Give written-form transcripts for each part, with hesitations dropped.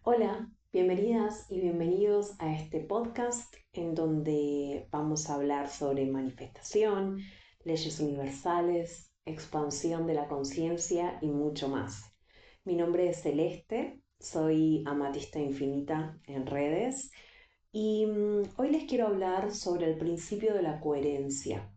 Hola, bienvenidas y bienvenidos a este podcast en donde vamos a hablar sobre manifestación, leyes universales, expansión de la conciencia y mucho más. Mi nombre es Celeste, soy amatista infinita en redes y hoy les quiero hablar sobre el principio de la coherencia.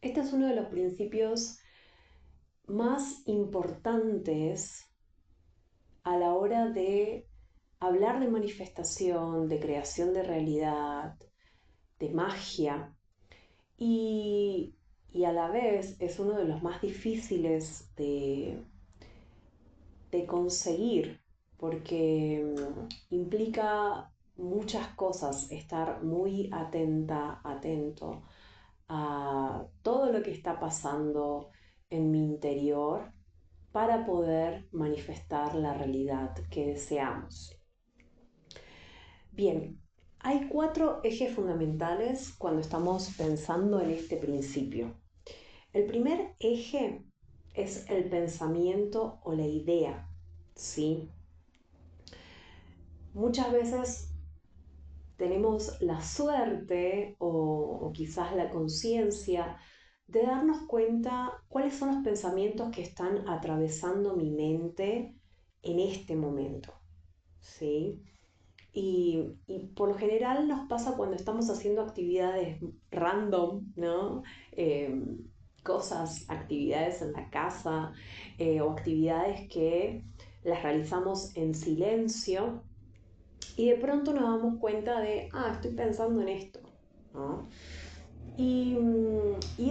Este es uno de los principios más importantes a la hora de hablar de manifestación, de creación de realidad, de magia y, y a la vez es uno de los más difíciles de conseguir porque implica muchas cosas, estar muy atenta, atento a todo lo que está pasando en mi interior para poder manifestar la realidad que deseamos. Bien, hay cuatro ejes fundamentales cuando estamos pensando en este principio. El primer eje es el pensamiento o la idea, ¿sí? Muchas veces tenemos la suerte o quizás la conciencia de darnos cuenta cuáles son los pensamientos que están atravesando mi mente en este momento, ¿sí? Y por lo general nos pasa cuando estamos haciendo actividades random, ¿no? Eh, actividades en la casa o actividades que las realizamos en silencio y de pronto nos damos cuenta de, estoy pensando en esto, ¿no? Y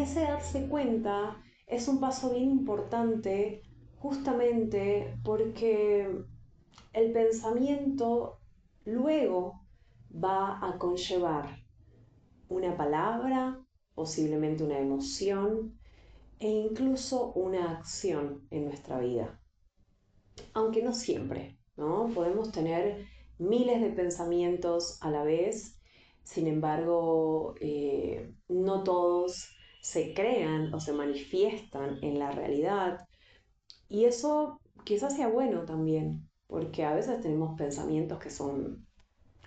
ese darse cuenta es un paso bien importante justamente porque el pensamiento luego va a conllevar una palabra, posiblemente una emoción e incluso una acción en nuestra vida. Aunque no siempre, ¿no? Podemos tener miles de pensamientos a la vez, sin embargo, no todos se crean o se manifiestan en la realidad. Y eso quizás sea bueno también, porque a veces tenemos pensamientos que son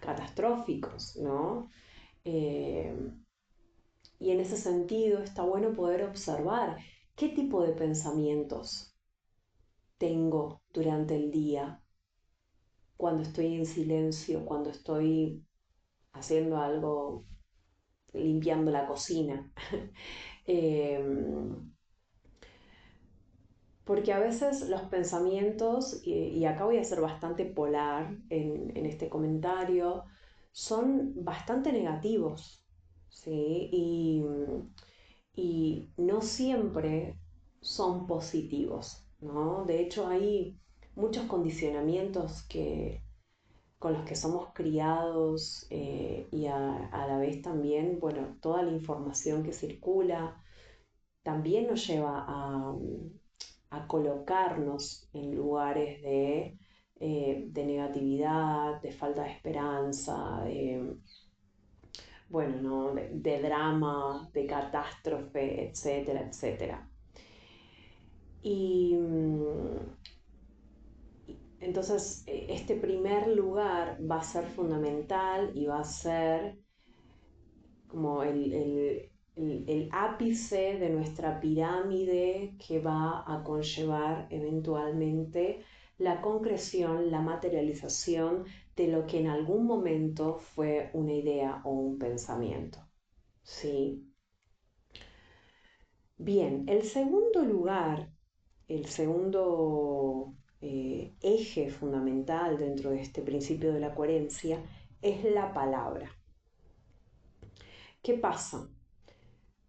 catastróficos, ¿no? Eh, y en ese sentido está bueno poder observar qué tipo de pensamientos tengo durante el día, cuando estoy en silencio, cuando estoy haciendo algo, limpiando la cocina. Eh, Porque a veces los pensamientos, y acá voy a ser bastante polar en este comentario, son bastante negativos, ¿sí? Y no siempre son positivos, ¿no? De hecho, hay muchos condicionamientos con los que somos criados y a la vez también, bueno, toda la información que circula también nos lleva a colocarnos en lugares de negatividad, de falta de esperanza, bueno, ¿no? de drama, de catástrofe, etcétera, etcétera. Y entonces este primer lugar va a ser fundamental y va a ser como el ápice de nuestra pirámide que va a conllevar eventualmente la concreción, la materialización de lo que en algún momento fue una idea o un pensamiento. ¿Sí? Bien, el segundo lugar, el segundo eje fundamental dentro de este principio de la coherencia es la palabra. ¿Qué pasa?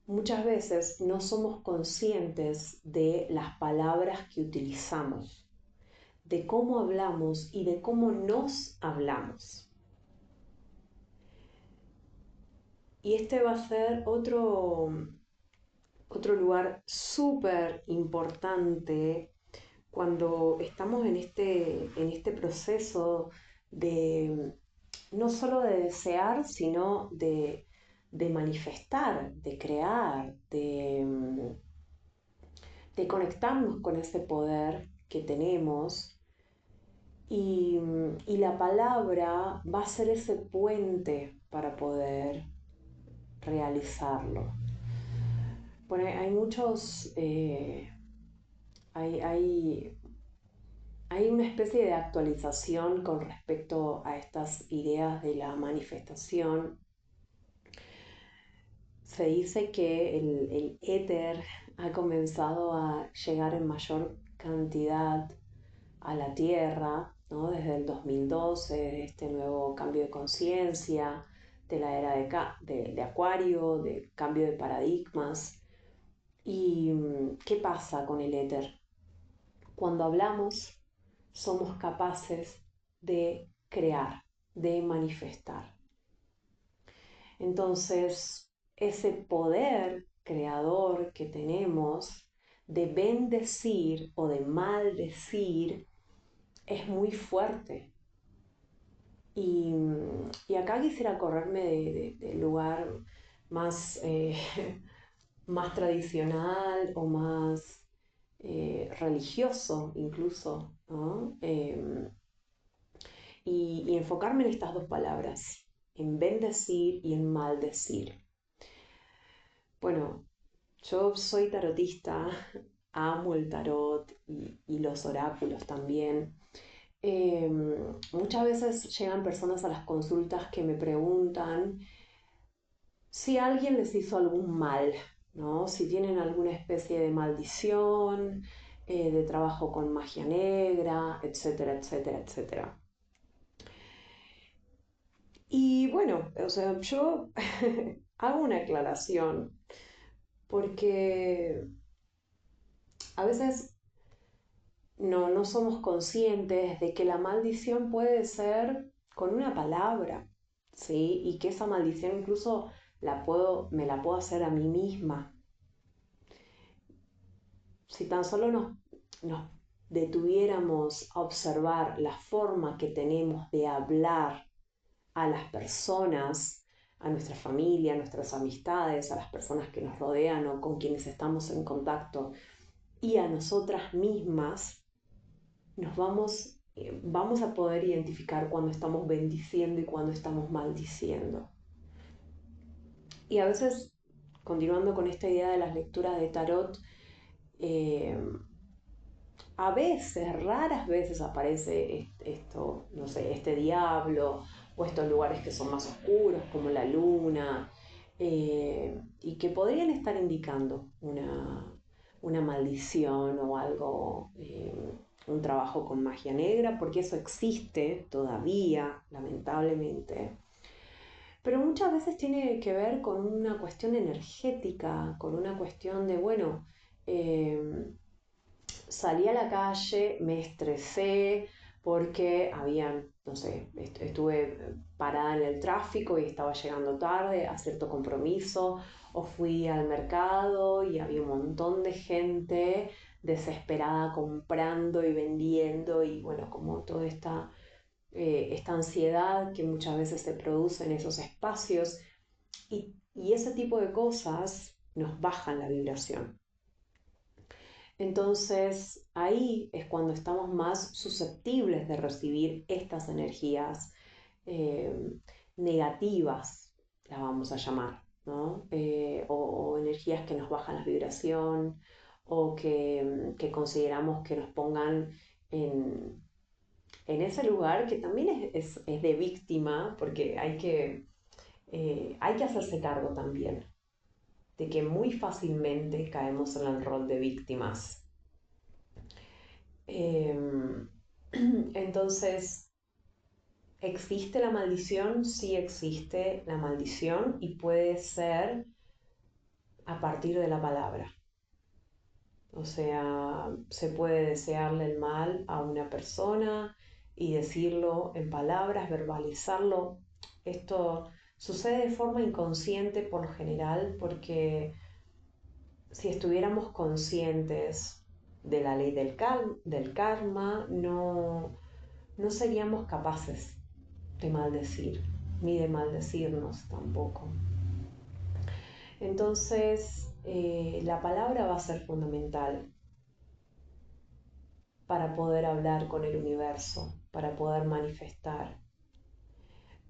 Muchas veces no somos conscientes de las palabras que utilizamos, de cómo hablamos y de cómo nos hablamos. Y este va a ser otro lugar súper importante cuando estamos en este proceso de no solo de desear, sino de manifestar, de crear, de conectarnos con ese poder que tenemos y la palabra va a ser ese puente para poder realizarlo. Bueno, hay muchos, hay hay una especie de actualización con respecto a estas ideas de la manifestación. Se dice que el éter ha comenzado a llegar en mayor cantidad a la Tierra, ¿no? Desde el 2012, de este nuevo cambio de conciencia, de la era de Acuario, de cambio de paradigmas. ¿Y qué pasa con el éter? Cuando hablamos, somos capaces de crear, de manifestar. Entonces, ese poder creador que tenemos de bendecir o de maldecir es muy fuerte. Y acá quisiera correrme del lugar más, más tradicional o más religioso incluso, ¿no? Y enfocarme en estas dos palabras, en bendecir y en maldecir. Bueno, yo soy tarotista, amo el tarot y los oráculos también. Muchas veces llegan personas a las consultas que me preguntan si alguien les hizo algún mal, ¿no? Si tienen alguna especie de maldición, de trabajo con magia negra, etcétera, etcétera, etcétera. Y bueno, o sea, yo hago una aclaración porque a veces no somos conscientes de que la maldición puede ser con una palabra, ¿sí? Y que esa maldición incluso me la puedo hacer a mí misma. Si tan solo nos detuviéramos a observar la forma que tenemos de hablar a las personas, a nuestra familia, a nuestras amistades, a las personas que nos rodean o con quienes estamos en contacto y a nosotras mismas, vamos a poder identificar cuando estamos bendiciendo y cuando estamos maldiciendo. Y a veces, continuando con esta idea de las lecturas de tarot, eh, a veces, raras veces aparece esto, no sé, este diablo o estos lugares que son más oscuros como la luna y que podrían estar indicando una maldición o algo, un trabajo con magia negra, porque eso existe todavía, lamentablemente. Pero muchas veces tiene que ver con una cuestión energética, con una cuestión de, bueno, salí a la calle, me estresé porque no sé, estuve parada en el tráfico y estaba llegando tarde a cierto compromiso, o fui al mercado y había un montón de gente desesperada comprando y vendiendo y bueno, como toda esta ansiedad que muchas veces se produce en esos espacios y ese tipo de cosas nos bajan la vibración. Entonces ahí es cuando estamos más susceptibles de recibir estas energías eh, negativas, las vamos a llamar, ¿no? O energías que nos bajan la vibración o que consideramos que nos pongan en ese lugar que también es de víctima, porque hay que hacerse cargo también de que muy fácilmente caemos en el rol de víctimas. Eh, entonces, ¿existe la maldición? Sí existe la maldición y puede ser a partir de la palabra. O sea, se puede desearle el mal a una persona y decirlo en palabras, verbalizarlo. Esto sucede de forma inconsciente por lo general porque si estuviéramos conscientes de la ley del karma, no seríamos capaces de maldecir, ni de maldecirnos tampoco. Entonces, la palabra va a ser fundamental para poder hablar con el universo. para poder manifestar.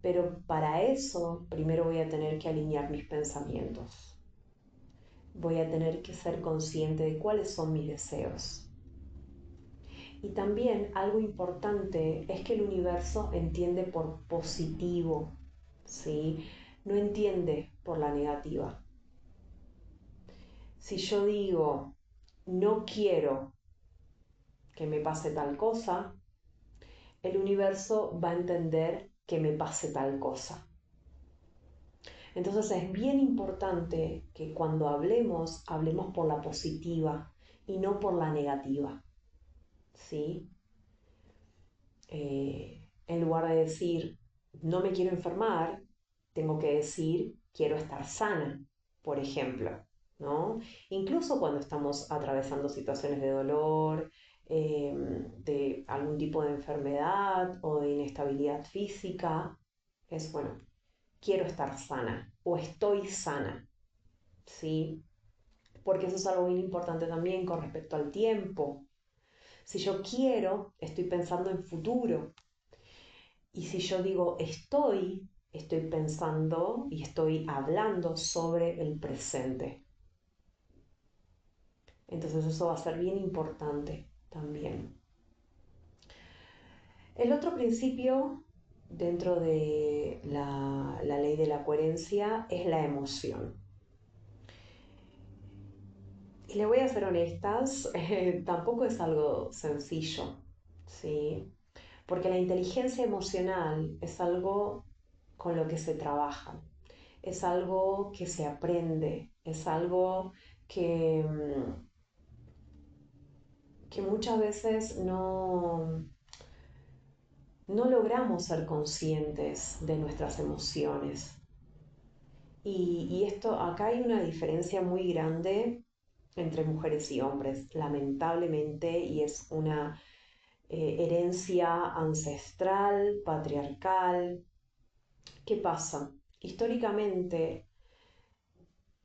Pero para eso primero voy a tener que alinear mis pensamientos. Voy a tener que ser consciente de cuáles son mis deseos. Y también algo importante es que el universo entiende por positivo, ¿sí? No entiende por la negativa. Si yo digo, no quiero que me pase tal cosa, el universo va a entender que me pase tal cosa. Entonces es bien importante que cuando hablemos por la positiva y no por la negativa, ¿sí? En lugar de decir, no me quiero enfermar, tengo que decir, quiero estar sana, por ejemplo, ¿no? Incluso cuando estamos atravesando situaciones de dolor, de algún tipo de enfermedad o de inestabilidad física, es bueno, quiero estar sana o estoy sana, ¿sí? Porque eso es algo bien importante también con respecto al tiempo. Si yo quiero, estoy pensando en futuro. Y si yo digo estoy pensando y estoy hablando sobre el presente. Entonces eso va a ser bien importante también. El otro principio dentro de la ley de la coherencia es la emoción. Y le voy a ser honestas, tampoco es algo sencillo, ¿sí? Porque la inteligencia emocional es algo con lo que se trabaja, es algo que se aprende, es algo que, que muchas veces no logramos ser conscientes de nuestras emociones. Y esto, acá hay una diferencia muy grande entre mujeres y hombres, lamentablemente, y es una herencia ancestral, patriarcal. ¿Qué pasa? Históricamente,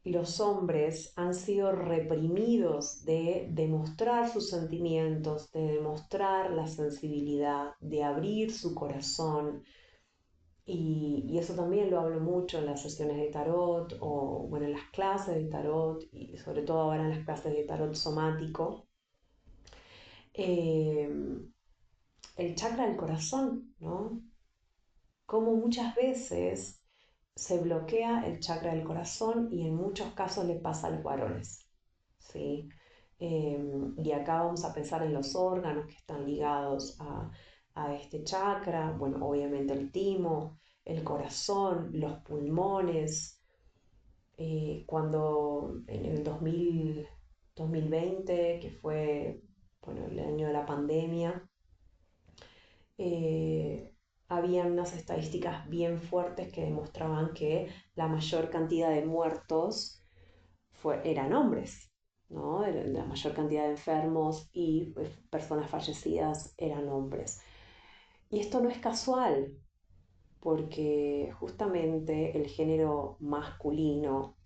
los hombres han sido reprimidos de demostrar sus sentimientos, de demostrar la sensibilidad, de abrir su corazón. Y eso también lo hablo mucho en las sesiones de tarot o bueno, en las clases de tarot y sobre todo ahora en las clases de tarot somático. Eh, el chakra del corazón, ¿no? Como muchas veces se bloquea el chakra del corazón y en muchos casos le pasa a los varones, ¿sí? Y acá vamos a pensar en los órganos que están ligados a este chakra, bueno, obviamente el timo, el corazón, los pulmones. Cuando en el 2020, que fue bueno, el año de la pandemia, eh, habían unas estadísticas bien fuertes que demostraban que la mayor cantidad de muertos eran hombres, ¿no? La mayor cantidad de enfermos y personas fallecidas eran hombres. Y esto no es casual, porque justamente el género masculino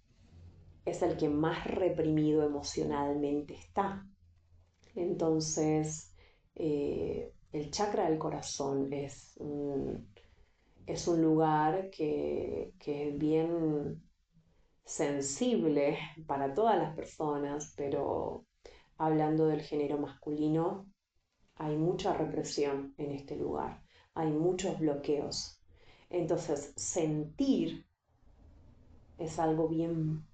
es el que más reprimido emocionalmente está. Entonces, el chakra del corazón es un lugar que es bien sensible para todas las personas, pero hablando del género masculino, hay mucha represión en este lugar, hay muchos bloqueos. Entonces, sentir es algo bien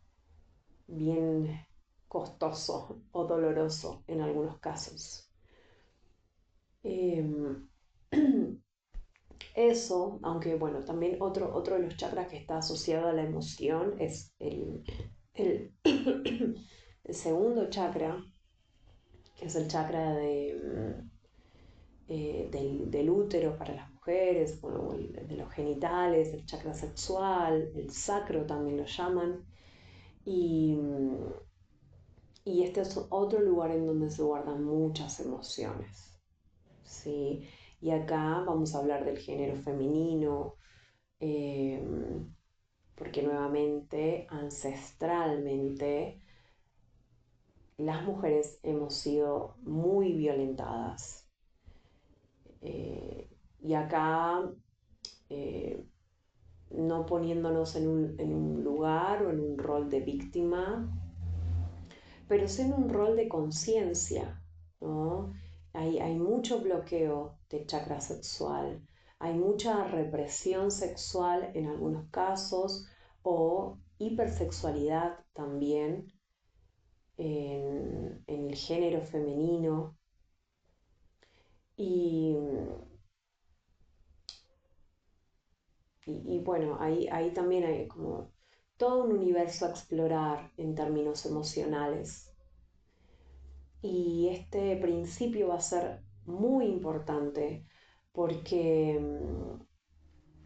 costoso o doloroso en algunos casos. Em, Eso, aunque bueno, también otro de los chakras que está asociado a la emoción es el, el segundo chakra, que es el chakra del útero para las mujeres, bueno, de los genitales, el chakra sexual, el sacro también lo llaman. Y, y este es otro lugar en donde se guardan muchas emociones, ¿sí? Y acá vamos a hablar del género femenino, eh, porque nuevamente, ancestralmente, las mujeres hemos sido muy violentadas. Y acá no poniéndonos en un lugar o en un rol de víctima, pero sí en un rol de conciencia, ¿no? Hay mucho bloqueo de chakra sexual, hay mucha represión sexual en algunos casos o hipersexualidad también en el género femenino. Y, y bueno, ahí también hay como todo un universo a explorar en términos emocionales. Y este principio va a ser muy importante porque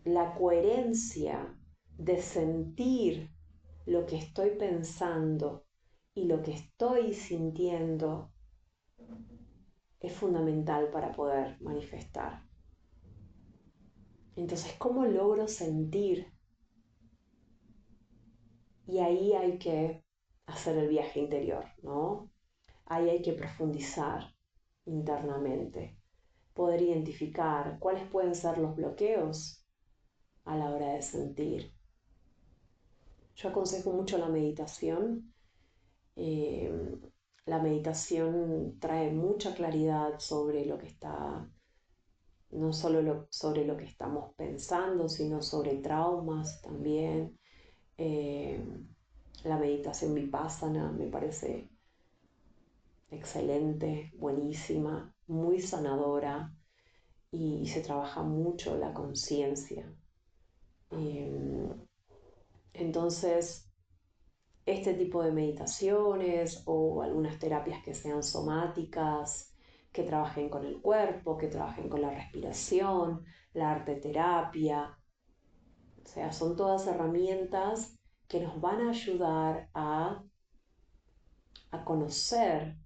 la coherencia de sentir lo que estoy pensando y lo que estoy sintiendo es fundamental para poder manifestar. Entonces, ¿cómo logro sentir? Y ahí hay que hacer el viaje interior, ¿no? Ahí hay que profundizar internamente, poder identificar cuáles pueden ser los bloqueos a la hora de sentir. Yo aconsejo mucho la meditación. Eh, la meditación trae mucha claridad sobre lo que está, no solo sobre lo que estamos pensando, sino sobre traumas también. Eh, la meditación vipassana me parece excelente, buenísima, muy sanadora y se trabaja mucho la conciencia. Entonces, este tipo de meditaciones o algunas terapias que sean somáticas, que trabajen con el cuerpo, que trabajen con la respiración, la arte terapia, o sea, son todas herramientas que nos van a ayudar a conocer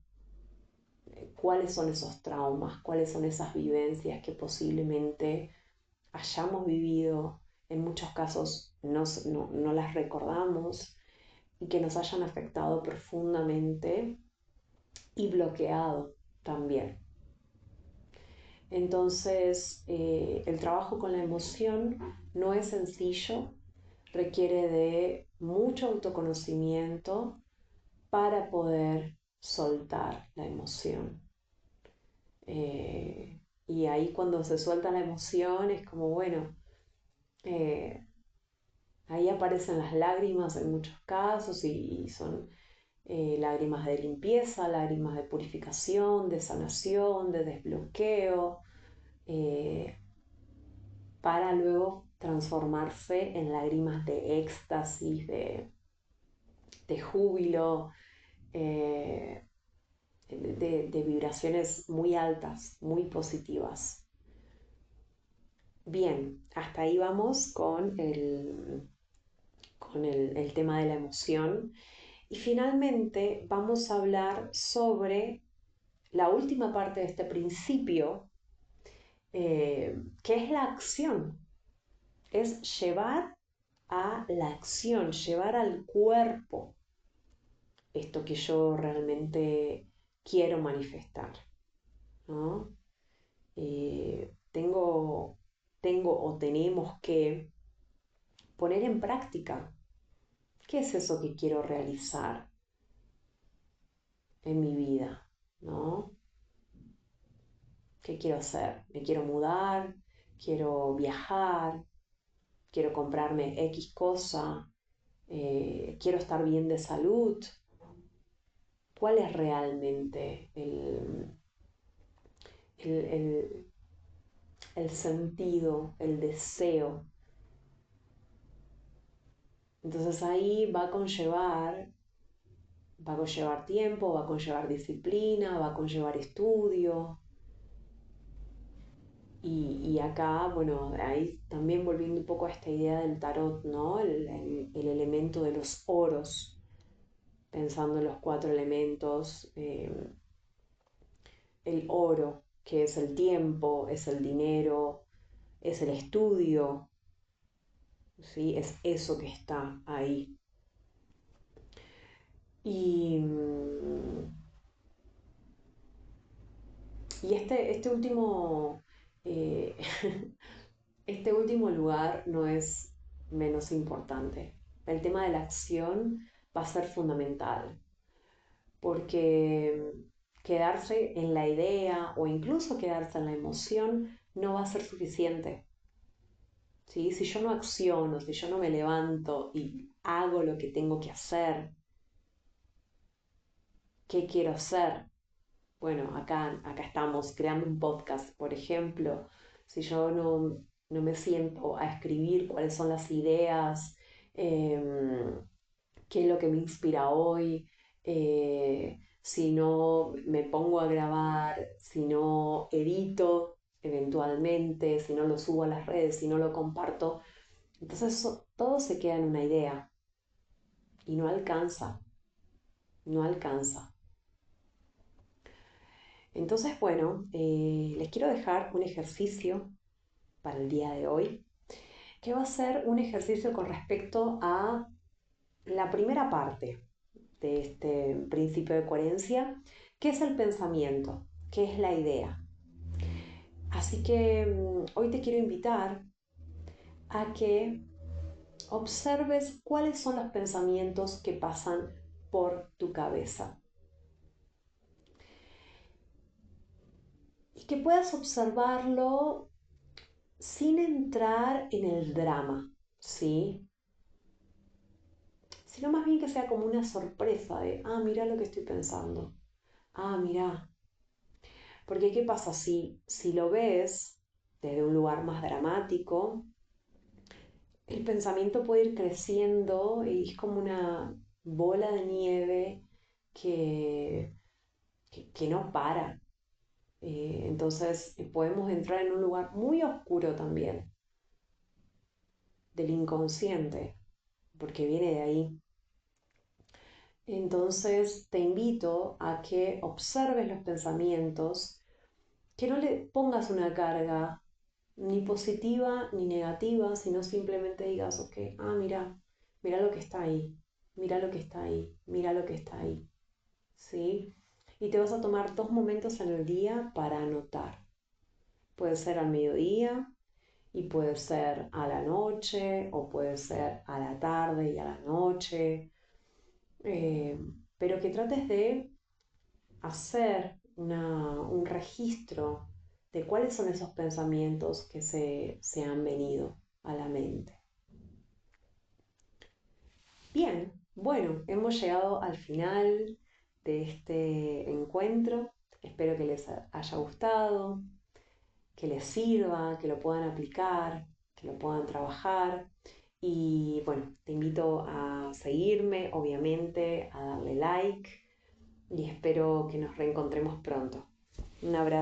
cuáles son esos traumas, cuáles son esas vivencias que posiblemente hayamos vivido, en muchos casos no las recordamos y que nos hayan afectado profundamente y bloqueado también. Entonces, el trabajo con la emoción no es sencillo, requiere de mucho autoconocimiento para poder soltar la emoción. Y ahí cuando se suelta la emoción es como, bueno, eh, ahí aparecen las lágrimas en muchos casos y son lágrimas de limpieza, lágrimas de purificación, de sanación, de desbloqueo, eh, para luego transformarse en lágrimas de éxtasis, de júbilo, eh, de vibraciones muy altas, muy positivas. Bien, hasta ahí vamos con el tema de la emoción. Y finalmente vamos a hablar sobre la última parte de este principio, que es la acción. Es llevar a la acción, llevar al cuerpo esto que yo realmente quiero manifestar, ¿no? Tengo o tenemos que poner en práctica qué es eso que quiero realizar en mi vida, ¿no? ¿Qué quiero hacer? ¿Me quiero mudar? ¿Quiero viajar? ¿Quiero comprarme X cosa? ¿Quiero estar bien de salud? ¿Cuál es realmente el, el- el sentido, el deseo? Entonces ahí va a conllevar tiempo, va a conllevar disciplina, va a conllevar estudio. Y acá, bueno, ahí también volviendo un poco a esta idea del tarot, ¿no? El elemento de los oros, pensando en los cuatro elementos, el oro, que es el tiempo, es el dinero, es el estudio, ¿sí? Es eso que está ahí. Y, y este último eh, este último lugar no es menos importante. El tema de la acción va a ser fundamental, porque quedarse en la idea o incluso quedarse en la emoción no va a ser suficiente. ¿Sí? Si yo no acciono, si yo no me levanto y hago lo que tengo que hacer, ¿qué quiero hacer? Bueno, acá estamos creando un podcast, por ejemplo. Si yo no me siento a escribir cuáles son las ideas, em, qué es lo que me inspira hoy, si no me pongo a grabar, si no edito eventualmente, si no lo subo a las redes, si no lo comparto, entonces todo se queda en una idea y no alcanza, no alcanza. Entonces, bueno, les quiero dejar un ejercicio para el día de hoy, que va a ser un ejercicio con respecto a la primera parte de este principio de coherencia, que es el pensamiento, que es la idea. Así que hoy te quiero invitar a que observes cuáles son los pensamientos que pasan por tu cabeza y que puedas observarlo sin entrar en el drama, ¿sí? Sino más bien que sea como una sorpresa de, mira lo que estoy pensando, mira. Porque ¿qué pasa si lo ves desde un lugar más dramático? El pensamiento puede ir creciendo y es como una bola de nieve que, que no para. Entonces podemos entrar en un lugar muy oscuro también, del inconsciente, porque viene de ahí. Entonces te invito a que observes los pensamientos, que no le pongas una carga ni positiva ni negativa, sino simplemente digas, ok, mira, mira lo que está ahí, mira lo que está ahí, mira lo que está ahí, ¿sí? Y te vas a tomar 2 momentos en el día para anotar. Puede ser al mediodía y puede ser a la noche o puede ser a la tarde y a la noche, eh, pero que trates de hacer un registro de cuáles son esos pensamientos que se han venido a la mente. Bien, bueno, hemos llegado al final de este encuentro. Espero que les haya gustado, que les sirva, que lo puedan aplicar, que lo puedan trabajar. Y bueno, te invito a seguirme, obviamente, a darle like y espero que nos reencontremos pronto. Un abrazo.